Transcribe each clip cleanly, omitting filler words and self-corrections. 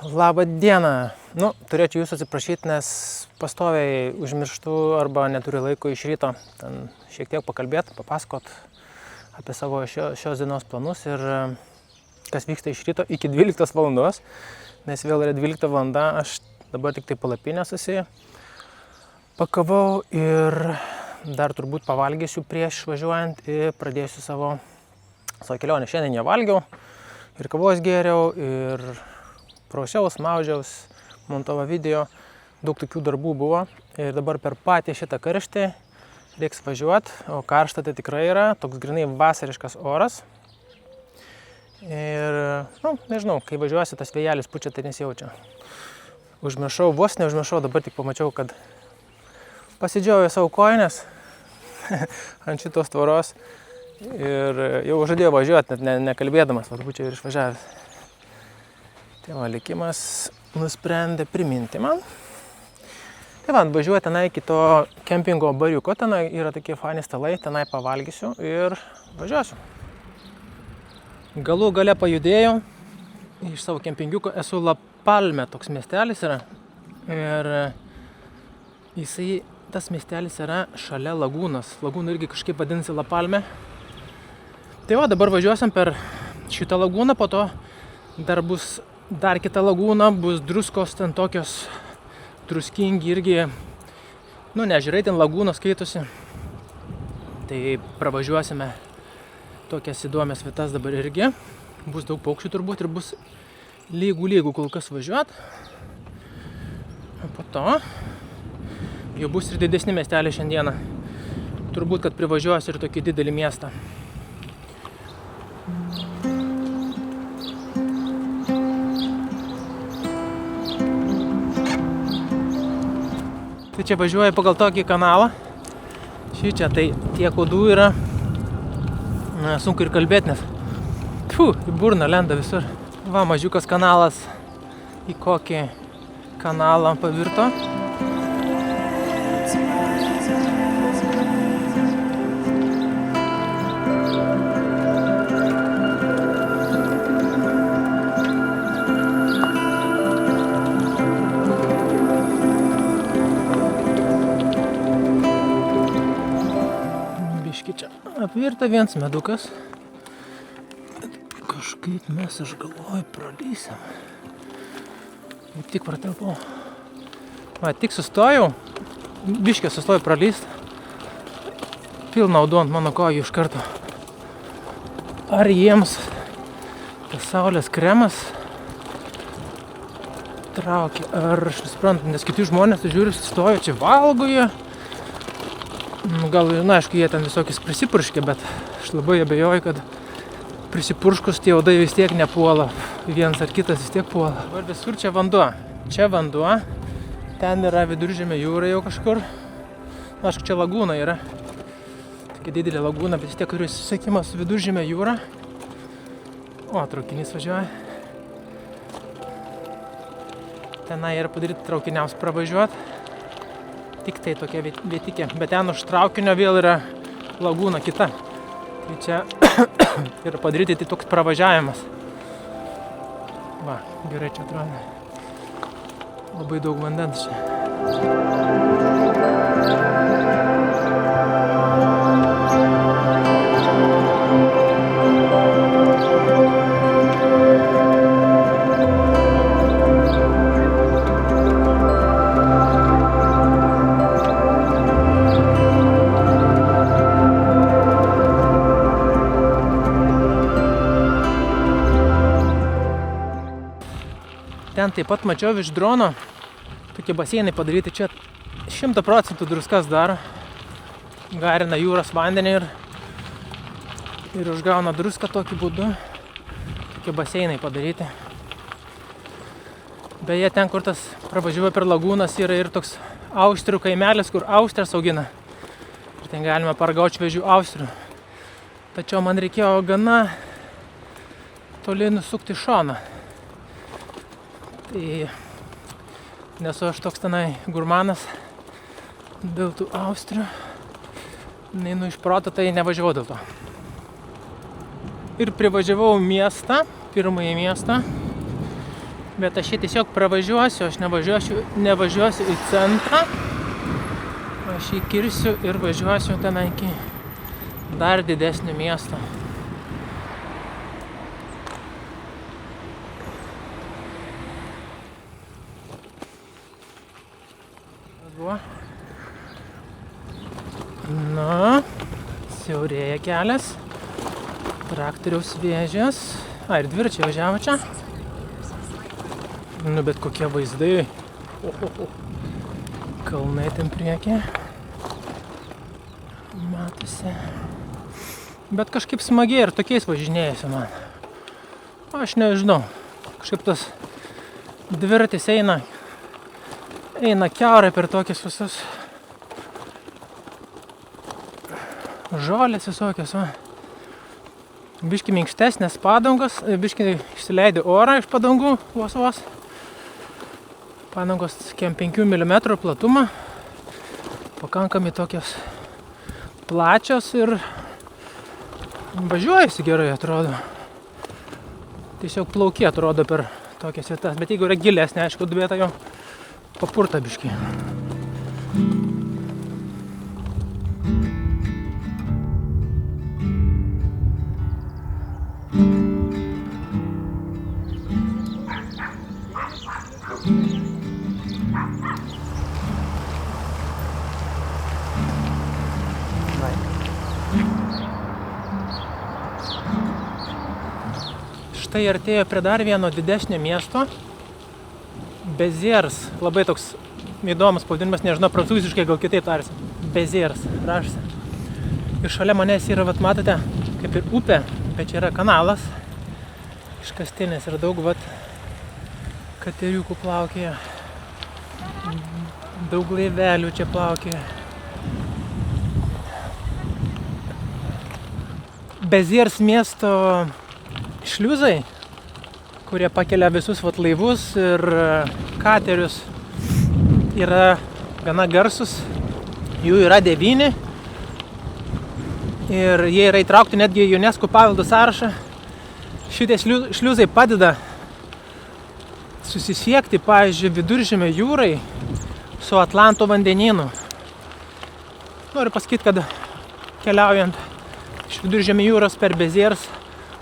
Labą dieną. Turėčiau jūsų atsiprašyti, nes pastoviai užmirštu arba neturiu laiko iš ryto ten šiek tiek pakalbėti, papasakot apie savo šios dienos planus ir kas vyksta iš ryto iki 12 valandos, nes vėl yra 12 valanda, aš dabar tik tai palapinę pakavau ir dar turbūt pavalgysiu prieš važiuojant ir pradėsiu savo kelionę. Šiandien nevalgiau ir kavos gėriau ir prausiaus, maudžiaus, montavo video, daug tokių darbų buvo ir dabar per patį šitą karštį reiks važiuoti, o karšta tai tikrai yra, toks grinai vasariškas oras ir, nežinau, kai važiuosi, tas vėjelis pučia, tai nesijaučia. Užmiršau, vos neužmiršau, dabar tik pamačiau, kad pasidžiauju savo kojines ant šitos tvoros ir jau žadėjau važiuoti, net nekalbėdamas, būčiau ir išvažiavęs. Tai likimas nusprendė priminti man. Tai važiuoju tenai iki to kempingo bariuko, tenai yra tokie fani stalai, tenai pavalgysiu ir važiuosiu. Galų gale pajudėjau iš savo kempingiuko, esu La Palme, toks miestelis yra. Ir tas miestelis yra šalia lagūnos. Lagūna irgi kažkaip vadinasi La Palme. Tai dabar važiuosim per šitą lagūną, po to bus dar kita lagūna, bus druskos ten tokios druskingi irgi, nežiūrai, ten lagūnos skaitosi. Tai pravažiuosime tokias įdomias vietas dabar irgi. Bus daug paukščių turbūt ir bus lygų kol kas važiuot. O po to jau bus ir didesni miesteliai šiandieną. Turbūt, kad privažiuosiu ir tokį didelį miestą. Tai čia važiuoju pagal tokį kanalą. Šičia tai tiek uodų yra. Sunku ir kalbėti, nes į burną lenda visur. Mažiukas kanalas į kokį kanalą pavirto. Apvirta vienas medukas. Kažkaip mes, aš galvoju, pralysim. Tik pratilpau. Tik sustojau. Biškė sustojau pralyst. Pilna uodų ant mano kojų iš karto. Ar jiems tas saulės kremas traukia? Ar aš nesuprantu, nes kiti žmonės žiūri, sustojo, čia valgo jie. Gal, aišku, jie ten visokius prisipurškė, bet aš labai abejoju, kad prisipurškus tie uodai vis tiek nepuola. Vienas ar kitas vis tiek puola. Dabar visur čia vanduo. Čia vanduo. Ten yra Viduržemio jūra jau kažkur. Aišku, čia lagūna yra. Tokia didelė lagūna, bet vis tiek turiu susisiekimą su Viduržemio jūra. Traukinys važiuoja. Tenai yra padaryti traukiniams pravažiuoti. Tik tai tokia vietikė, bet ten už traukinio vėl yra lagūna kita. Tai čia yra padaryti tai toks pravažiavimas. Gerai čia atrodo. Labai daug vandens čia. Ten taip pat mačiau iš drono tokie baseinai padaryti, čia 100% druskas daro, garina jūros vandenį ir užgauna druską tokiu būdu, tokie baseinai padaryti. Beje, ten, kur tas pravažiuoja per lagūnas, yra ir toks austrių kaimelis, kur austrės augina ir ten galima paragauti šviežių austrių. Tačiau man reikėjo gana toli nusukti šoną. Tai nesu aš toks tenai gurmanas dėl tų austrių. Neinu iš proto, tai nevažiavau dėl to. Ir privažiavau miestą, pirmąjį miestą. Bet aš čia tiesiog pravažiuosiu, aš nevažiuosiu į centrą. Aš jį kirsiu ir važiuosiu ten iki dar didesnio miesto. Buvo. Na, siaurėja kelias. Traktoriaus vėžės. Ir dviračiai važiavo čia. Nu, bet kokie vaizdai. Kalnai ten priekį. Matosi. Bet kažkaip smagiai ir tokiais važinėjasi man. Aš nežinau. Kažkaip tas dviratis eina kiaurai per tokius visus žolės visokios, va. Biški minkštesnės padangos, biški išsileidė orą iš padangų, vos. Padangos 5 mm platumą, pakankamai tokios plačios ir važiuojasi gerai, atrodo. Tiesiog plauki atrodo per tokias vietas, bet jeigu yra gilesnė, aišku, dubėta jau papurta biški. Štai artėjo prie dar vieno didesnio miesto. Béziers. Labai toks įdomus pavadinimas, nežinau, prancūziškai gal kitaip tarsi. Béziers rašosi. Ir šalia manęs yra, vat matote, kaip ir upė, bet čia yra kanalas. Iškastinis ir daug, vat, kateriukų plaukėja. Daug laivelių čia plaukėja. Béziers miesto šliuzai, kurie pakelia visus vat laivus ir katerius, yra gana garsus. Jų yra 9 ir jie yra įtraukti netgi į UNESCO paveldo sąrašą. Šitie šliuzai padeda susisiekti, pavyzdžiui, Viduržemio jūrai su Atlanto vandenynu. Noriu pasakyti, kad keliaujant iš Viduržemio jūros per Béziers,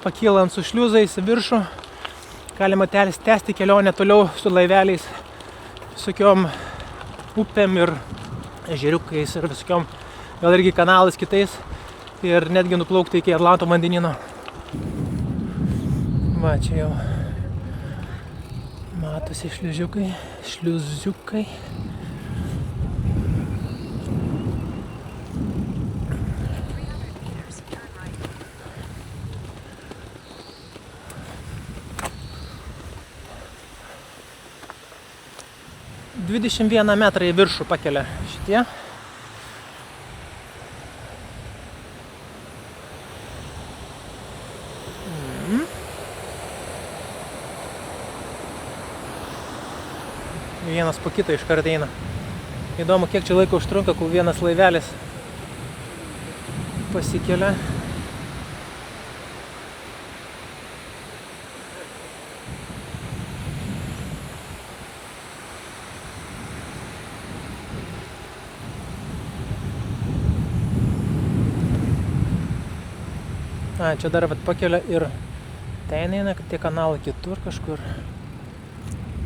pakylant su šliuzais į viršų, galima tęsti kelionę toliau su laiveliais, visokiom upėm ir ežeriukais ir visokiom, gal irgi kanalais kitais, ir netgi nuplaukti iki Atlanto vandenyno. Va, čia jau matosi šliuziukai. – 21 metrą į viršų pakelia šitie. Vienas po kito iškart eina. Įdomu, kiek čia laiko užtrunka, kol vienas laivelis pasikelia. Čia dar vat pakelia ir ten eina, kad tie kanalai kitur kažkur.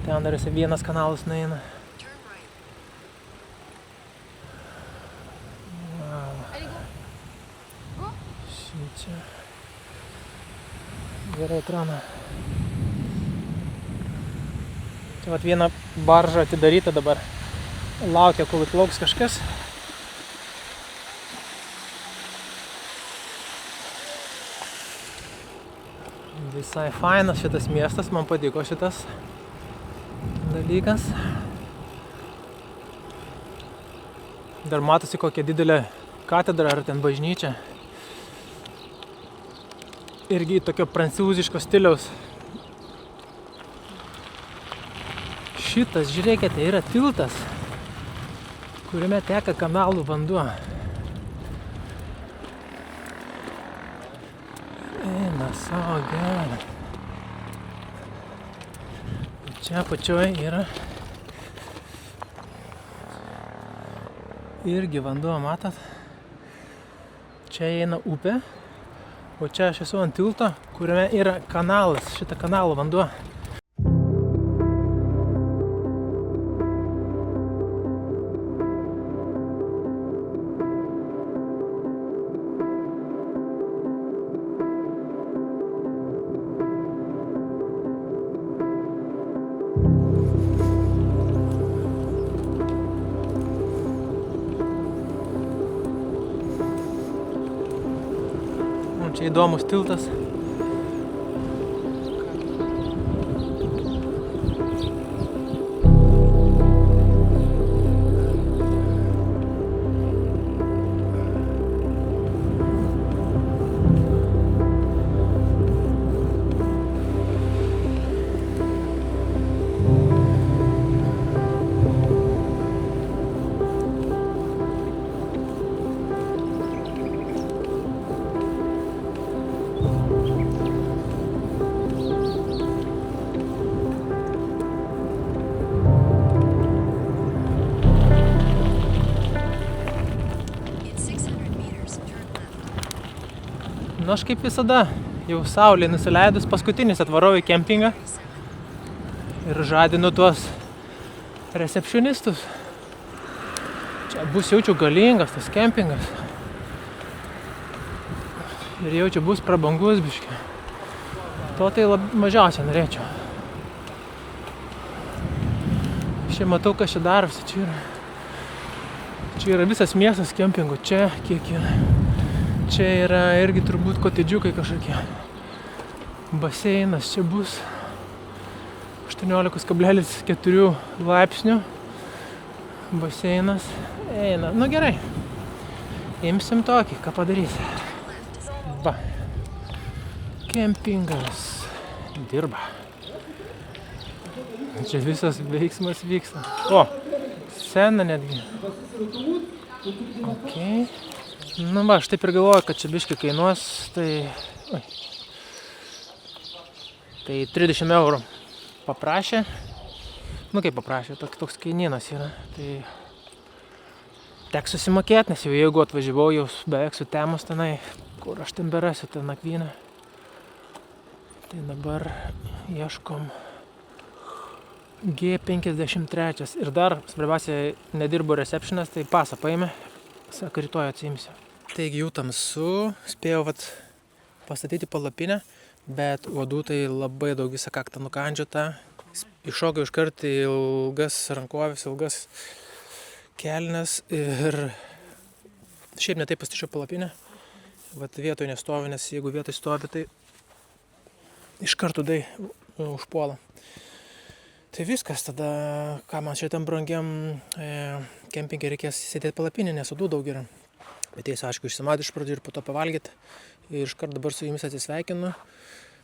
Ten dar vienas kanalas nueina. Wow. Šičia. Gerai atrana. Čia vat viena barža atidaryta dabar. Laukia, kol įplauks kažkas. Visai fainas šitas miestas, man patiko šitas dalykas. Dar matosi kokia didelė katedra ar ten bažnyčia. Irgi tokio prancūziško stiliaus. Šitas, žiūrėkite, yra tiltas, kuriame teka kanalų vanduo. Eina savo gerą. Čia apačioj yra irgi vanduo, matot. Čia eina upė, o čia aš esu ant tilto, kuriame yra kanalas, šitą kanalo vanduo. Čia įdomus tiltas. Nu, aš kaip visada, jau saulė nusileidus, paskutinis atvarau į kempingą ir žadinu tuos recepcionistus. Čia bus jaučiu galingas tas kempingas. Ir jaučiu bus prabangus biškį. To tai mažiausiai norėčiau. Čia matau, kas čia darosi. Čia yra visas miestas kempingų. Čia kiek yra. Čia yra irgi turbūt kotedžiukai kažkokie. Baseinas čia bus 18,4 laipsnių. Baseinas eina. Nu gerai. Imsim tokį, ką padarysi. Va. Kempingas dirba. Čia visas veiksmas vyksta. O, scena netgi. Okay. Nu va, aš taip ir galvoju, kad čia biškį kainuos, tai 30 eurų paprašė. Nu kaip paprašė, toks kainynas yra. Tai teks susimokėti, nes jau jeigu atvažiavau, jau beveik sutemus tenai, kur aš ten berasiu tą nakvynę. Tai dabar ieškom G53. Ir dar, svarbiausia, nedirbo receptionas, tai pasą paėmė. Sako, rytoj atsiimsiu. Taigi jau tamsu, spėjau pastatyti palapinę, bet uodų tai labai daug, visą kaktą nukandžiota. Iššokau iškart į ilgas rankovės, ilgas kelnes ir šiaip ne taip pastačiau palapinę. Vat vietoj nestovi, nes jeigu vietoj stovi, tai iš karto užpuola. Tai viskas, tada ką man šitam brangiam kempinge reikės sėdėti palapinę, nes uodų daug yra. Bet eisiu, aišku, išsimaudyti iš pradžių ir po to pavalgyti. Ir iškart dabar su jumis atsisveikinu.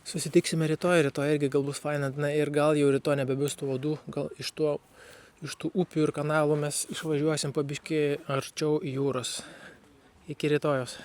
Susitiksime rytoj irgi gal bus faina. Na ir gal jau rytoj nebebus tų uodų. Gal iš tų upių ir kanalų mes išvažiuosim po biškį arčiau jūros. Iki rytojos.